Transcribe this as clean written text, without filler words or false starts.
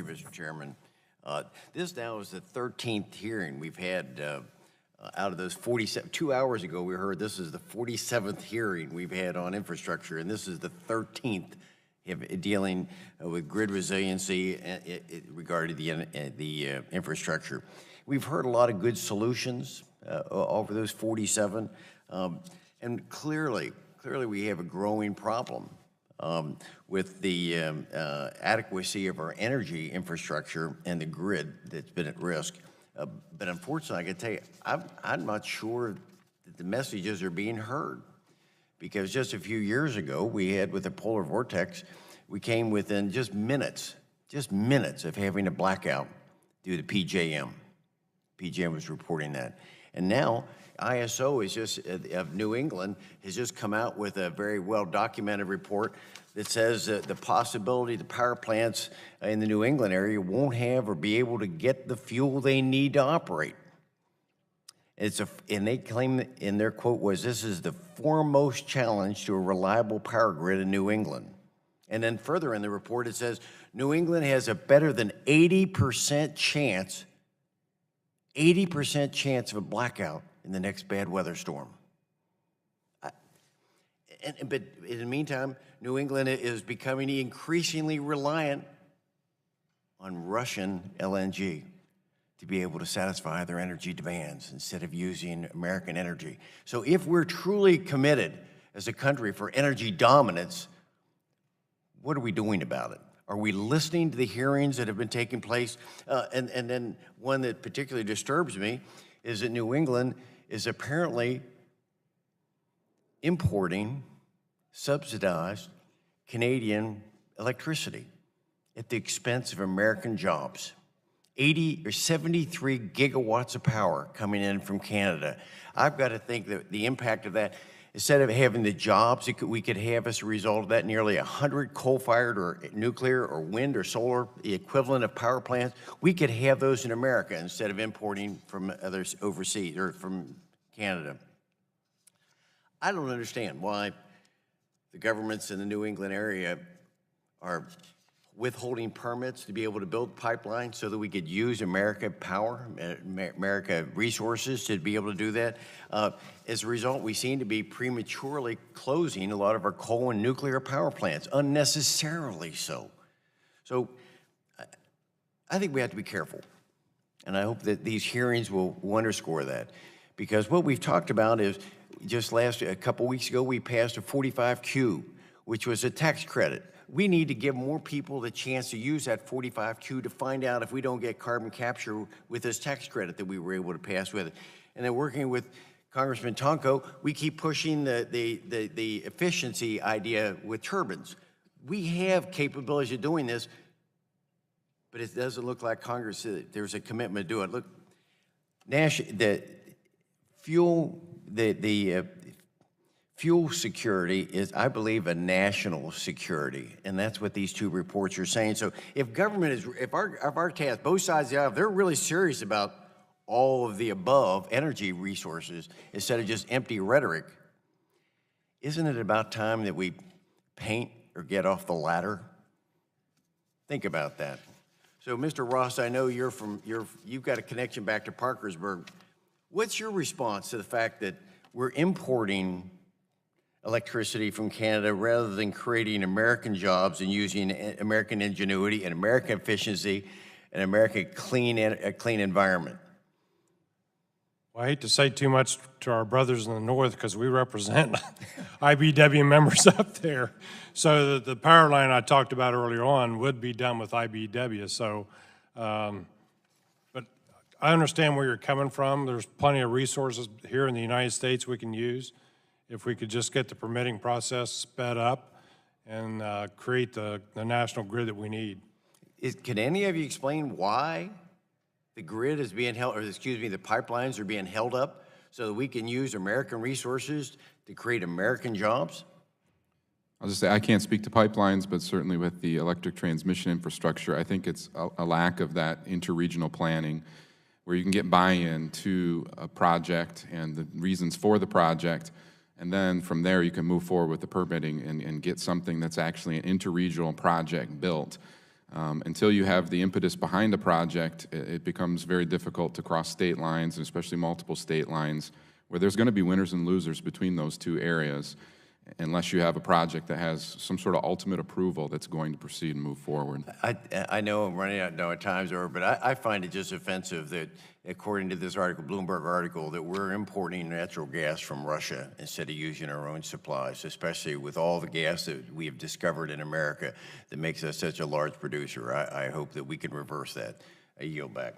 Mr. Chairman. This now is the 13th hearing we've had out of those 47. 2 hours ago, we heard this is the 47th hearing we've had on infrastructure, and this is the 13th dealing with grid resiliency regarding the infrastructure. We've heard a lot of good solutions over those 47, and clearly we have a growing problem with the adequacy of our energy infrastructure and the grid that's been at risk. But unfortunately, I can tell you, I'm not sure that the messages are being heard, because just a few years ago, we had with the polar vortex, we came within just minutes of having a blackout due to PJM. PJM was reporting that. And now, ISO is just, of New England, has just come out with a very well-documented report that says the possibility the power plants in the New England area won't have or be able to get the fuel they need to operate. And they claim in their quote was, "This is the foremost challenge to a reliable power grid in New England." And then further in the report, it says New England has a better than 80% chance of a blackout in the next bad weather storm. But in the meantime, New England is becoming increasingly reliant on Russian LNG to be able to satisfy their energy demands instead of using American energy. So if we're truly committed as a country for energy dominance, what are we doing about it? Are we listening to the hearings that have been taking place? And then one that particularly disturbs me is that New England is apparently importing subsidized Canadian electricity at the expense of American jobs. 80 or 73 gigawatts of power coming in from Canada. I've got to think that the impact of that, instead of having the jobs we could have as a result of that, nearly 100 coal-fired or nuclear or wind or solar, the equivalent of power plants, we could have those in America instead of importing from others overseas or from Canada. I don't understand why the governments in the New England area are withholding permits to be able to build pipelines so that we could use American power, America resources to be able to do that. As a result, we seem to be prematurely closing a lot of our coal and nuclear power plants, unnecessarily so. So I think we have to be careful. And I hope that these hearings will underscore that. Because what we've talked about is, just a couple weeks ago, we passed a 45Q, which was a tax credit. We need to give more people the chance to use that 45Q to find out if we don't get carbon capture with this tax credit that we were able to pass with it. And then working with Congressman Tonko, we keep pushing the efficiency idea with turbines. We have capabilities of doing this, but it doesn't look like Congress, there's a commitment to do it. Look, the fuel security is, I believe, a national security, and that's what these two reports are saying. So if government is, if our task, both sides of the aisle, they're really serious about all of the above energy resources instead of just empty rhetoric, isn't it about time that we paint or get off the ladder? Think about that. So, Mr. Ross, I know you've got a connection back to Parkersburg. What's your response to the fact that we're importing electricity from Canada rather than creating American jobs and using American ingenuity and American efficiency and American clean environment? Well, I hate to say too much to our brothers in the North because we represent IBEW members up there. So the power line I talked about earlier on would be done with IBEW. So, but I understand where you're coming from. There's plenty of resources here in the United States we can use if we could just get the permitting process sped up and create the national grid that we need. Can any of you explain why the grid is being held, or excuse me, the pipelines are being held up so that we can use American resources to create American jobs? I'll just say I can't speak to pipelines, but certainly with the electric transmission infrastructure, I think it's a lack of that interregional planning where you can get buy-in to a project and the reasons for the project, and then from there you can move forward with the permitting and get something that's actually an interregional project built. Until you have the impetus behind a project, it becomes very difficult to cross state lines, and especially multiple state lines, where there's going to be winners and losers between those two areas, unless you have a project that has some sort of ultimate approval that's going to proceed and move forward. I know I'm running out now at times over, but I find it just offensive that, according to this article, Bloomberg article, that we're importing natural gas from Russia instead of using our own supplies, especially with all the gas that we have discovered in America that makes us such a large producer. I hope that we can reverse that. I yield back.